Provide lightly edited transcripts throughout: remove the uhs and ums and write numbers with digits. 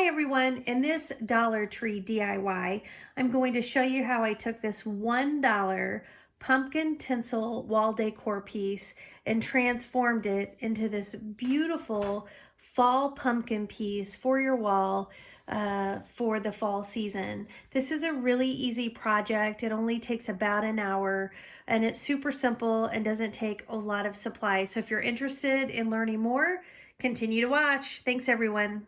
Hi everyone, in this Dollar Tree DIY, I'm going to show you how I took this $1 pumpkin tinsel wall decor piece and transformed it into this beautiful fall pumpkin piece for your wall for the fall season. This is a really easy project. It only takes about an hour and it's super simple and doesn't take a lot of supplies. So if you're interested in learning more, continue to watch. Thanks everyone.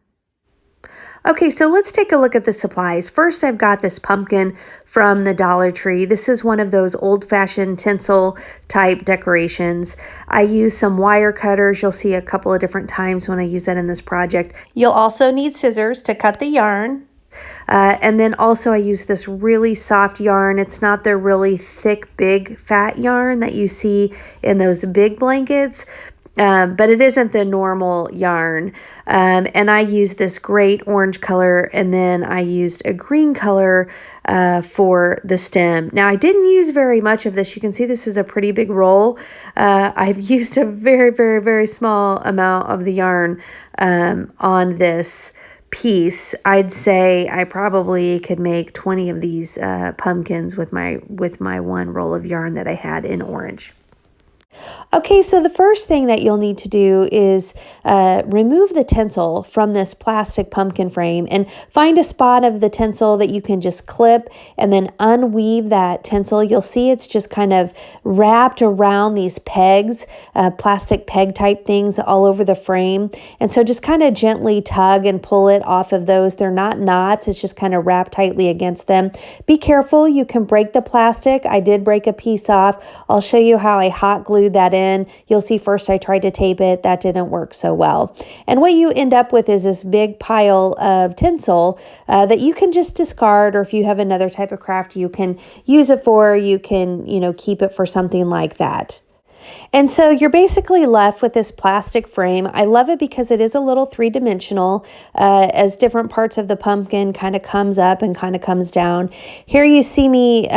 Okay, so let's take a look at the supplies. First, I've got this pumpkin from the Dollar Tree. This is one of those old-fashioned tinsel type decorations. I use some wire cutters. You'll see a couple of different times when I use that in this project. You'll also need scissors to cut the yarn. And then also I use this really soft yarn. It's not the really thick, big, fat yarn that you see in those big blankets. But it isn't the normal yarn. And I used this great orange color, and then I used a green color for the stem. Now, I didn't use very much of this. You can see this is a pretty big roll. I've used a very, very, very small amount of the yarn on this piece. I'd say I probably could make 20 of these pumpkins with my one roll of yarn that I had in orange. Okay, so the first thing that you'll need to do is remove the tinsel from this plastic pumpkin frame and find a spot of the tinsel that you can just clip and then unweave that tinsel. You'll see it's just kind of wrapped around these pegs, plastic peg type things all over the frame. And so just kind of gently tug and pull it off of those. They're not knots, it's just kind of wrapped tightly against them. Be careful, you can break the plastic. I did break a piece off. I'll show you how I hot glued that in. You'll see first I tried to tape it. That didn't work so well. And what you end up with is this big pile of tinsel that you can just discard, or if you have another type of craft you can use it for, you can, keep it for something like that. And so you're basically left with this plastic frame. I love it because it is a little three-dimensional as different parts of the pumpkin kind of comes up and kind of comes down. Here you see me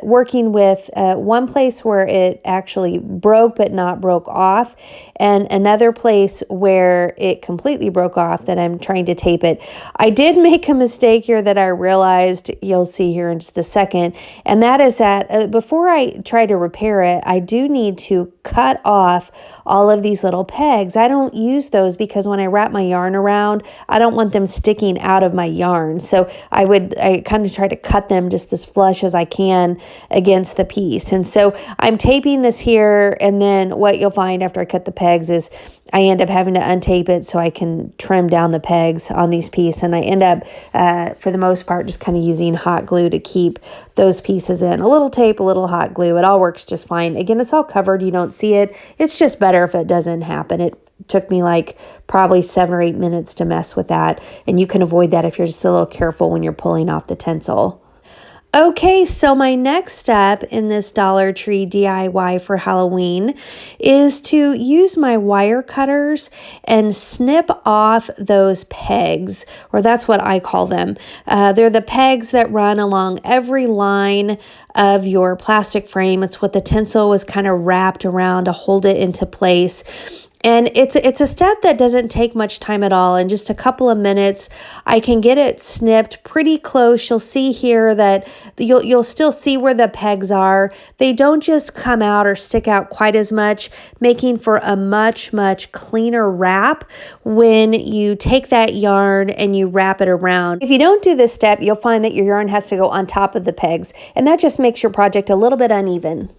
working with one place where it actually broke but not broke off, and another place where it completely broke off that I'm trying to tape it. I did make a mistake here that I realized you'll see here in just a second, and that is that before I try to repair it, I do need to cut off all of these little pegs. I don't use those because when I wrap my yarn around, I don't want them sticking out of my yarn. So I kind of try to cut them just as flush as I can against the piece. And so I'm taping this here, and then what you'll find after I cut the pegs is I end up having to untape it so I can trim down the pegs on these pieces. And I end up, for the most part, just kind of using hot glue to keep those pieces in. A little tape, a little hot glue. It all works just fine. Again, it's all covered. You don't see it. It's just better if it doesn't happen. It took me like probably 7 or 8 minutes to mess with that. And you can avoid that if you're just a little careful when you're pulling off the tinsel. Okay, so my next step in this Dollar Tree DIY for Halloween is to use my wire cutters and snip off those pegs, or that's what I call them. They're the pegs that run along every line of your plastic frame. It's what the tinsel was kind of wrapped around to hold it into place. And it's a step that doesn't take much time at all. In just a couple of minutes, I can get it snipped pretty close. You'll see here that you'll still see where the pegs are. They don't just come out or stick out quite as much, making for a much, much cleaner wrap when you take that yarn and you wrap it around. If you don't do this step, you'll find that your yarn has to go on top of the pegs, and that just makes your project a little bit uneven.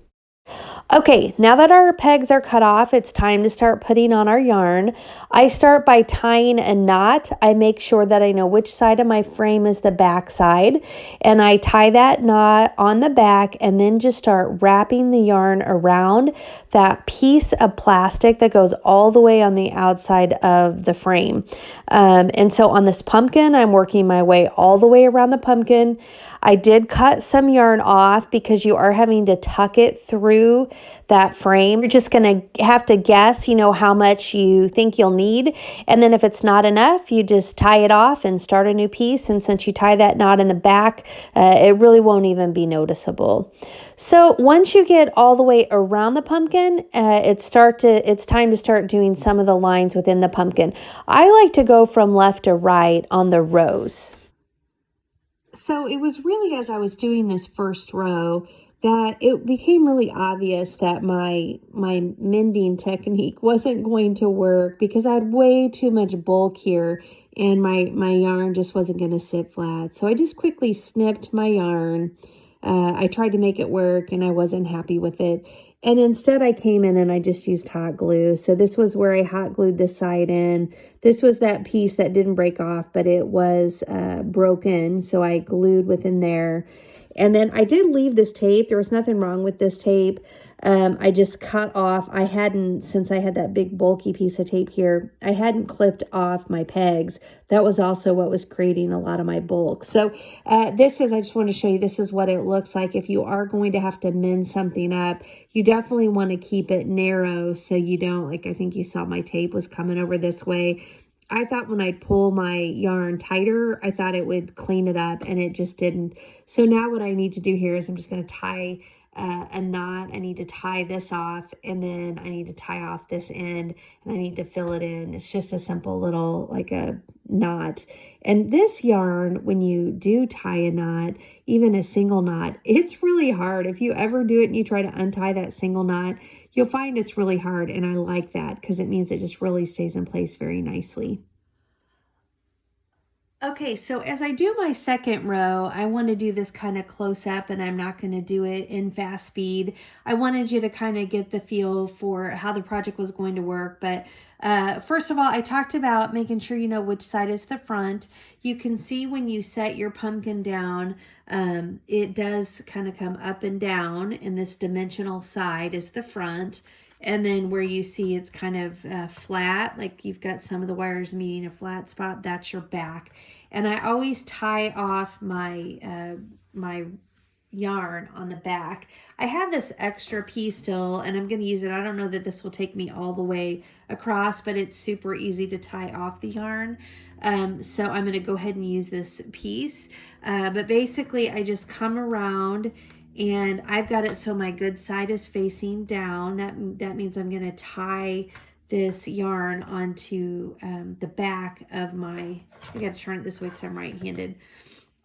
Okay, now that our pegs are cut off, it's time to start putting on our yarn. I start by tying a knot. I make sure that I know which side of my frame is the back side, and I tie that knot on the back and then just start wrapping the yarn around that piece of plastic that goes all the way on the outside of the frame. And so on this pumpkin, I'm working my way all the way around the pumpkin. I did cut some yarn off because you are having to tuck it through that frame. You're just going to have to guess, how much you think you'll need. And then if it's not enough, you just tie it off and start a new piece. And since you tie that knot in the back, it really won't even be noticeable. So once you get all the way around the pumpkin, it's time to start doing some of the lines within the pumpkin. I like to go from left to right on the rows. So it was really as I was doing this first row that it became really obvious that my mending technique wasn't going to work because I had way too much bulk here and my yarn just wasn't going to sit flat. So I just quickly snipped my yarn. I tried to make it work and I wasn't happy with it. And instead I came in and I just used hot glue. So this was where I hot glued this side in. This was that piece that didn't break off, but it was broken. So I glued within there. And then I did leave this tape. There was nothing wrong with this tape. I just cut off. Since I had that big bulky piece of tape here, I hadn't clipped off my pegs. That was also what was creating a lot of my bulk. So I just want to show you, this is what it looks like. If you are going to have to mend something up, you definitely want to keep it narrow so you don't, I think you saw my tape was coming over this way. I thought when I'd pull my yarn tighter, I thought it would clean it up, and it just didn't. So now what I need to do here is I'm just going to tie a knot. I need to tie this off, and then I need to tie off this end, and I need to fill it in. It's just a simple little, like a knot. And this yarn, when you do tie a knot, even a single knot, it's really hard. If you ever do it and you try to untie that single knot, you'll find it's really hard. And I like that because it means it just really stays in place very nicely. Okay, so as I do my second row, I want to do this kind of close up, and I'm not going to do it in fast speed. I wanted you to kind of get the feel for how the project was going to work. But first of all, I talked about making sure you know which side is the front. You can see when you set your pumpkin down, it does kind of come up and down, and this dimensional side is the front. And then where you see it's kind of flat, like you've got some of the wires meeting a flat spot, that's your back. And I always tie off my my yarn on the back. I have this extra piece still, and I'm going to use it. I don't know that this will take me all the way across, but it's super easy to tie off the yarn. So I'm going to go ahead and use this piece. But basically, I just come around, and I've got it so my good side is facing down. That means I'm going to tie this yarn onto the back of my, I got to turn it this way because I'm right-handed,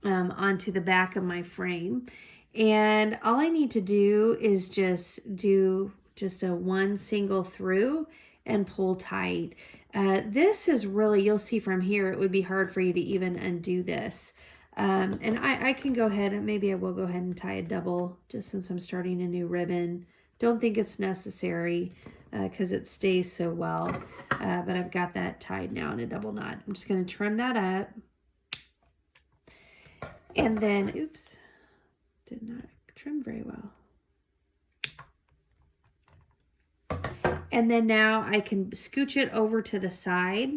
onto the back of my frame. And all I need to do is just do just a one single through and pull tight. This is really, you'll see from here, it would be hard for you to even undo this. And I can go ahead and maybe I will go ahead and tie a double just since I'm starting a new ribbon. Don't think it's necessary because it stays so well. But I've got that tied now in a double knot. I'm just going to trim that up. And then, oops, did not trim very well. And then now I can scooch it over to the side,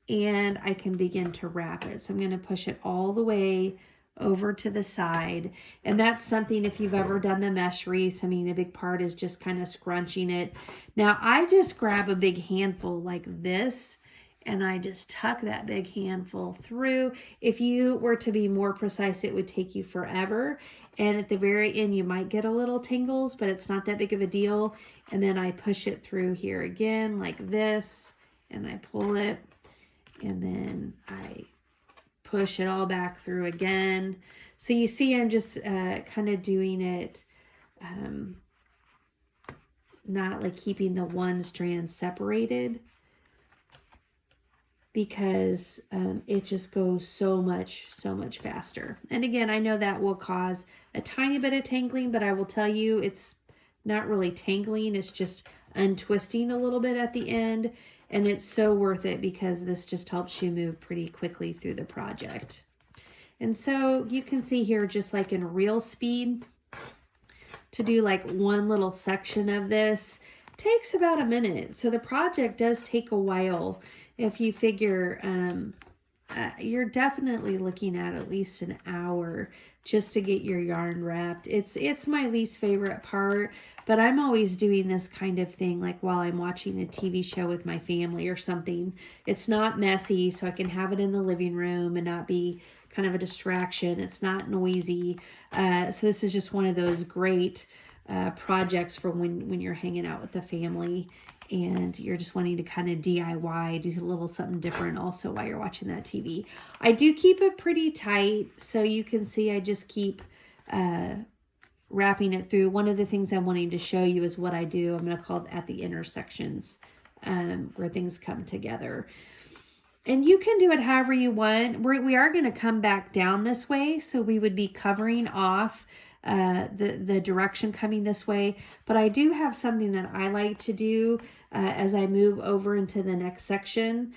and I can begin to wrap it. So I'm going to push it all the way over to the side. And that's something, if you've ever done the mesh wreaths, I mean, a big part is just kind of scrunching it. Now I just grab a big handful like this, and I just tuck that big handful through. If you were to be more precise, it would take you forever. And at the very end, you might get a little tangles, but it's not that big of a deal. And then I push it through here again like this, and I pull it, and then I push it all back through again. So you see, I'm just kind of doing it, not like keeping the one strand separated, because it just goes so much faster. And again, I know that will cause a tiny bit of tangling, but I will tell you it's not really tangling. It's just untwisting a little bit at the end. And it's so worth it because this just helps you move pretty quickly through the project. And so you can see here, just like in real speed, to do like one little section of this takes about a minute. So the project does take a while. If you figure you're definitely looking at least an hour just to get your yarn wrapped. It's my least favorite part, but I'm always doing this kind of thing like while I'm watching a TV show with my family or something. It's not messy, so I can have it in the living room and not be kind of a distraction. It's not noisy. So this is just one of those great projects for when you're hanging out with the family and you're just wanting to kind of DIY, do a little something different also while you're watching that TV. I do keep it pretty tight, so you can see I just keep wrapping it through. One of the things I'm wanting to show you is what I do. I'm going to call it at the intersections, where things come together. And you can do it however you want. We are going to come back down this way, so we would be covering off the direction coming this way. But I do have something that I like to do as I move over into the next section,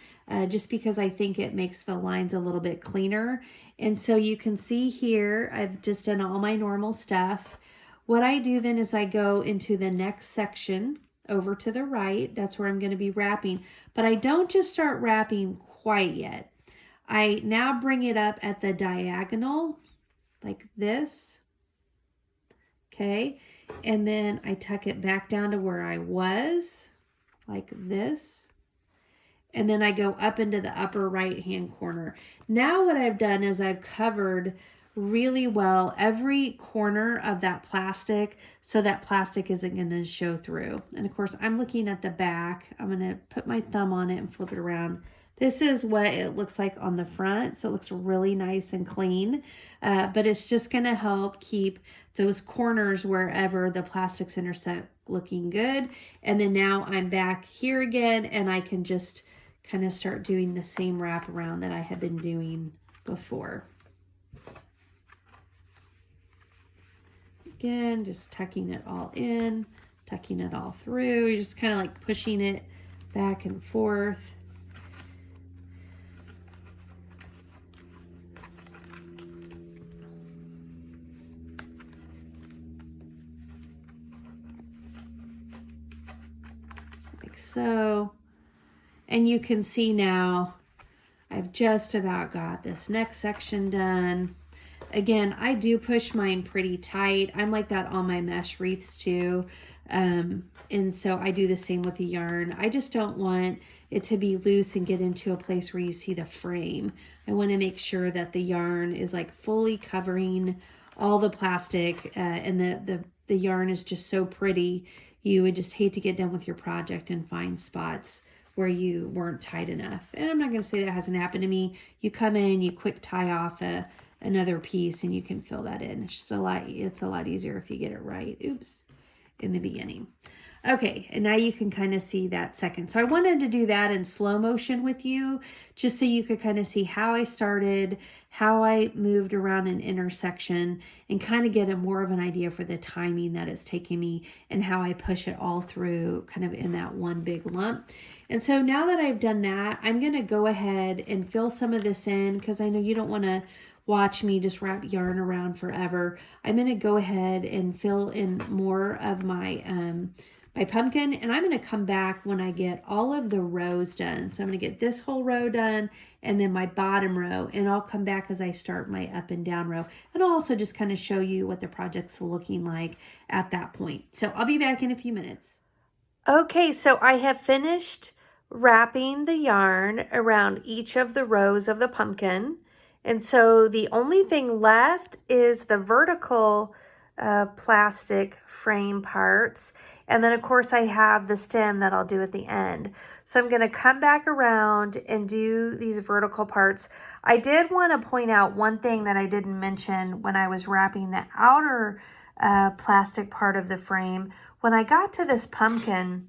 just because I think it makes the lines a little bit cleaner. And so you can see here, I've just done all my normal stuff. What I do then is I go into the next section over to the right. That's where I'm going to be wrapping. But I don't just start wrapping quite yet. I now bring it up at the diagonal like this. Okay, and then I tuck it back down to where I was, like this. And then I go up into the upper right-hand corner. Now what I've done is I've covered really well every corner of that plastic so that plastic isn't going to show through. And of course, I'm looking at the back. I'm going to put my thumb on it and flip it around. This is what it looks like on the front, so it looks really nice and clean, but it's just going to help keep those corners wherever the plastics intersect looking good. And then now I'm back here again, and I can just kind of start doing the same wrap around that I had been doing before. Again, just tucking it all in, tucking it all through. You're just kind of like pushing it back and forth. Like so. And you can see now I've just about got this next section done. Again, I do push mine pretty tight. I'm like that on my mesh wreaths too. And so I do the same with the yarn. I just don't want it to be loose and get into a place where you see the frame. I want to make sure that the yarn is like fully covering all the plastic, and the yarn is just so pretty. You would just hate to get done with your project and find spots where you weren't tight enough. And I'm not going to say that hasn't happened to me. You come in, you quick tie off another piece, and you can fill that in. It's a lot easier if you get it right. Oops, in the beginning. Okay, and now you can kind of see that second. So I wanted to do that in slow motion with you, just so you could kind of see how I started, how I moved around an intersection, and kind of get a more of an idea for the timing that it's taking me and how I push it all through kind of in that one big lump. And so now that I've done that, I'm going to go ahead and fill some of this in, because I know you don't want to watch me just wrap yarn around forever. I'm going to go ahead and fill in more of my my pumpkin, and I'm going to come back when I get all of the rows done. So I'm going to get this whole row done and then my bottom row, and I'll come back as I start my up and down row. And I'll also just kind of show you what the project's looking like at that point. So I'll be back in a few minutes. Okay, so I have finished wrapping the yarn around each of the rows of the pumpkin. And so the only thing left is the vertical plastic frame parts. And then of course I have the stem that I'll do at the end. So I'm going to come back around and do these vertical parts. I did want to point out one thing that I didn't mention when I was wrapping the outer plastic part of the frame. When I got to this pumpkin,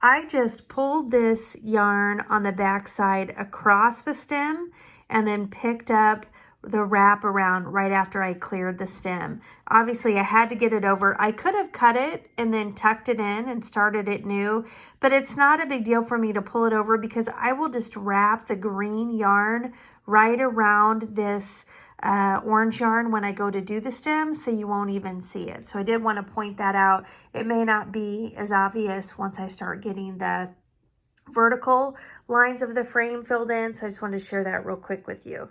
I just pulled this yarn on the back side across the stem and then picked up the wrap around right after I cleared the stem. Obviously, I had to get it over. I could have cut it and then tucked it in and started it new, but it's not a big deal for me to pull it over because I will just wrap the green yarn right around this orange yarn when I go to do the stem, so you won't even see it. So I did want to point that out. It may not be as obvious once I start getting the vertical lines of the frame filled in. So I just wanted to share that real quick with you.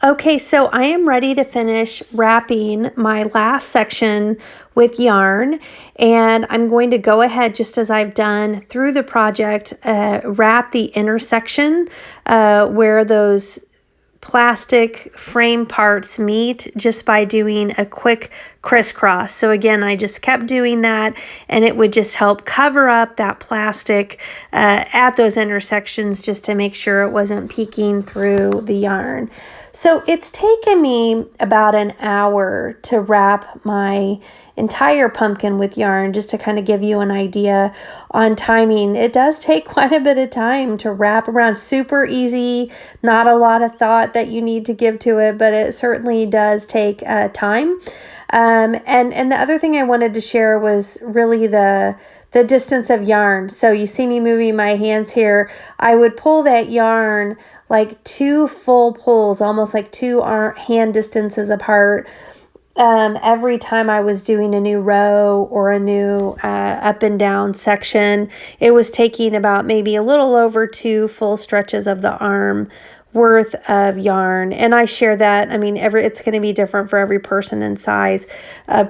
Okay, so I am ready to finish wrapping my last section with yarn, and I'm going to go ahead, just as I've done through the project, wrap the intersection where those plastic frame parts meet, just by doing a quick crisscross. So again, I just kept doing that, and it would just help cover up that plastic at those intersections, just to make sure it wasn't peeking through the yarn. So it's taken me about an hour to wrap my entire pumpkin with yarn, just to kind of give you an idea on timing. It does take quite a bit of time to wrap around. Super easy, not a lot of thought that you need to give to it, but it certainly does take time. And the other thing I wanted to share was really the distance of yarn. So you see me moving my hands here. I would pull that yarn like 2 full pulls, almost like 2 hand distances apart, every time I was doing a new row or a new up and down section. It was taking about maybe a little over 2 full stretches of the arm worth of yarn. And I share that. I mean, it's going to be different for every person and size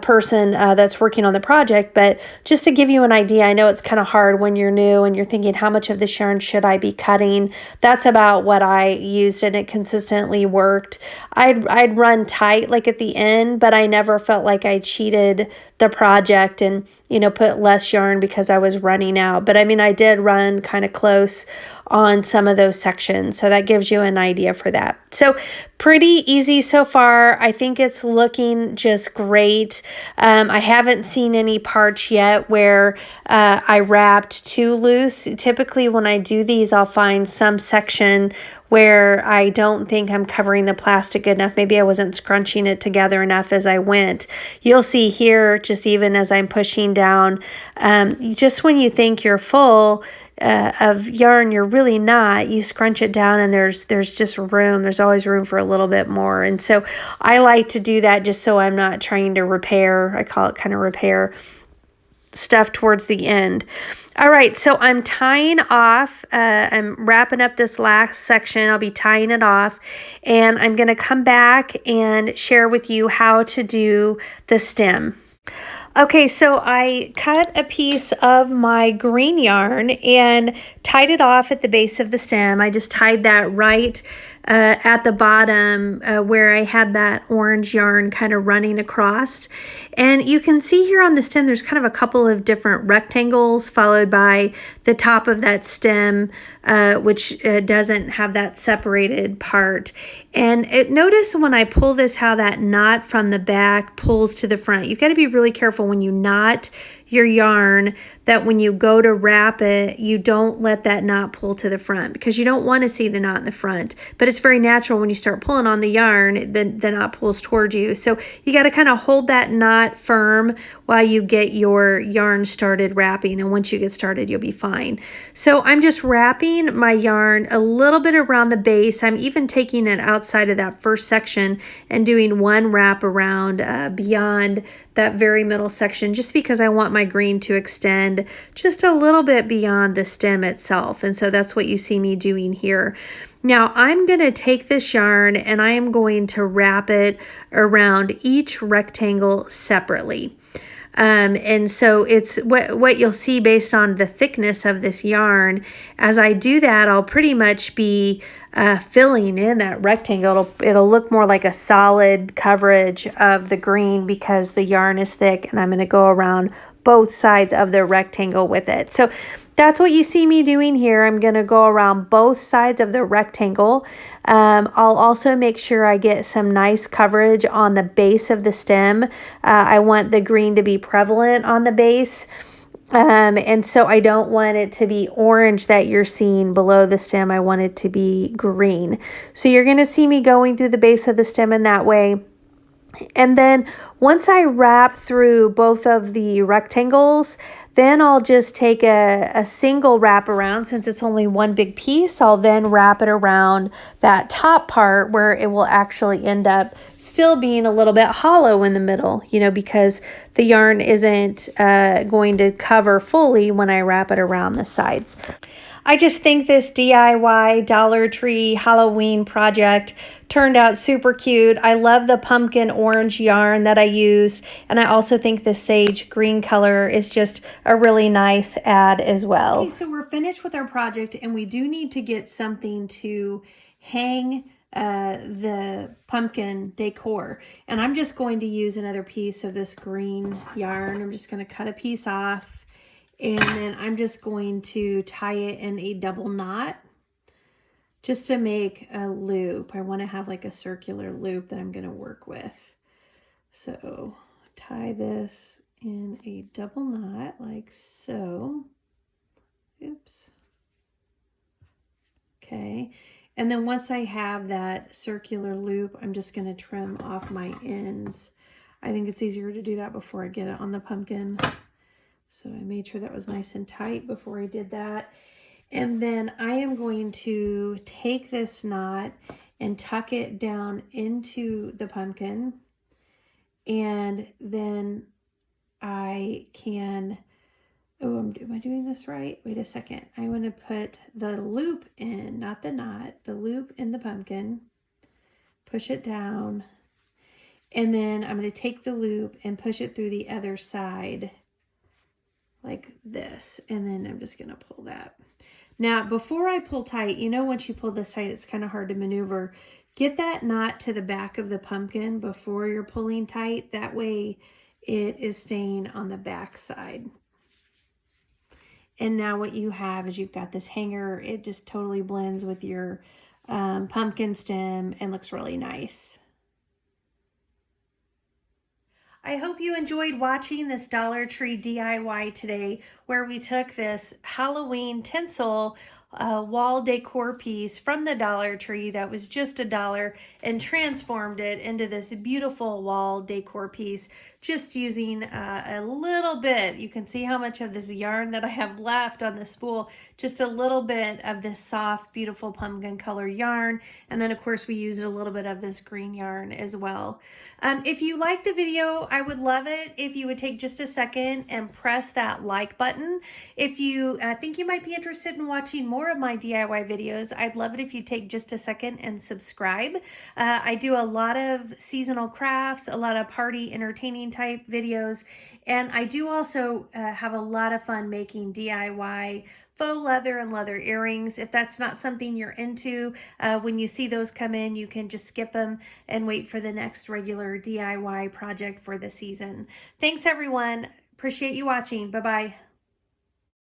person that's working on the project. But just to give you an idea, I know it's kind of hard when you're new and you're thinking, how much of this yarn should I be cutting? That's about what I used, and it consistently worked. I'd run tight like at the end, but I never felt like I cheated the project and, put less yarn because I was running out. But I mean, I did run kind of close on some of those sections. So that gives you an idea for that. So pretty easy so far. I think it's looking just great. I haven't seen any parts yet where I wrapped too loose. Typically when I do these, I'll find some section where I don't think I'm covering the plastic good enough. Maybe I wasn't scrunching it together enough as I went. You'll see here, just even as I'm pushing down, just when you think you're full of yarn, you're really not. You scrunch it down and there's just room. There's always room for a little bit more. And so I like to do that just so I'm not trying to repair. I call it kind of repair stuff towards the end. All right, so I'm tying off. I'm wrapping up this last section. I'll be tying it off, and I'm going to come back and share with you how to do the stem. Okay, so I cut a piece of my green yarn and tied it off at the base of the stem. I just tied that right at the bottom where I had that orange yarn kind of running across. And you can see here on the stem, there's kind of a couple of different rectangles followed by the top of that stem, which doesn't have that separated part. And notice when I pull this, how that knot from the back pulls to the front. You've got to be really careful when you knot your yarn, that when you go to wrap it, you don't let that knot pull to the front, because you don't want to see the knot in the front. But it's very natural when you start pulling on the yarn, the knot pulls towards you. So you got to kind of hold that knot firm while you get your yarn started wrapping. And once you get started, you'll be fine. So I'm just wrapping my yarn a little bit around the base. I'm even taking it outside of that first section and doing one wrap around beyond that very middle section, just because I want my green to extend just a little bit beyond the stem itself. And so that's what you see me doing here. Now I'm going to take this yarn and I am going to wrap it around each rectangle separately. And so it's what you'll see based on the thickness of this yarn. As I do that, I'll pretty much be filling in that rectangle. It'll look more like a solid coverage of the green because the yarn is thick, and I'm going to go around both sides of the rectangle with it. So that's what you see me doing here. I'm going to go around both sides of the rectangle. I'll also make sure I get some nice coverage on the base of the stem. I want the green to be prevalent on the base. And so I don't want it to be orange that you're seeing below the stem. I want it to be green. So you're going to see me going through the base of the stem in that way. And then once I wrap through both of the rectangles, then I'll just take a single wrap around. Since it's only one big piece, I'll then wrap it around that top part where it will actually end up still being a little bit hollow in the middle, because the yarn isn't going to cover fully when I wrap it around the sides. I just think this DIY Dollar Tree Halloween project turned out super cute. I love the pumpkin orange yarn that I used, and I also think the sage green color is just a really nice add as well. Okay, so we're finished with our project, and we do need to get something to hang the pumpkin decor. And I'm just going to use another piece of this green yarn. I'm just going to cut a piece off, and then I'm just going to tie it in a double knot just to make a loop. I want to have like a circular loop that I'm going to work with. So tie this in a double knot like so. Oops. Okay. And then once I have that circular loop, I'm just going to trim off my ends. I think it's easier to do that before I get it on the pumpkin. So I made sure that was nice and tight before I did that. And then I am going to take this knot and tuck it down into the pumpkin. And then I can, am I doing this right? Wait a second. I want to put the loop in, not the knot, the loop in the pumpkin. Push it down. And then I'm going to take the loop and push it through the other side like this. And then I'm just going to pull that. Now, before I pull tight, you know, once you pull this tight, it's kind of hard to maneuver. Get that knot to the back of the pumpkin before you're pulling tight. That way it is staying on the back side. And now what you have is you've got this hanger. It just totally blends with your pumpkin stem and looks really nice. I hope you enjoyed watching this Dollar Tree DIY today, where we took this Halloween tinsel wall decor piece from the Dollar Tree that was just $1 and transformed it into this beautiful wall decor piece just using a little bit. You can see how much of this yarn that I have left on the spool, just a little bit of this soft, beautiful pumpkin color yarn. And then of course we used a little bit of this green yarn as well. If you like the video, I would love it if you would take just a second and press that like button. If you think you might be interested in watching more of my DIY videos, I'd love it if you take just a second and subscribe. I do a lot of seasonal crafts, a lot of party entertaining type videos, and I do also have a lot of fun making DIY faux leather and leather earrings. If that's not something you're into, when you see those come in, you can just skip them and wait for the next regular DIY project for the season. Thanks everyone. Appreciate you watching. Bye-bye.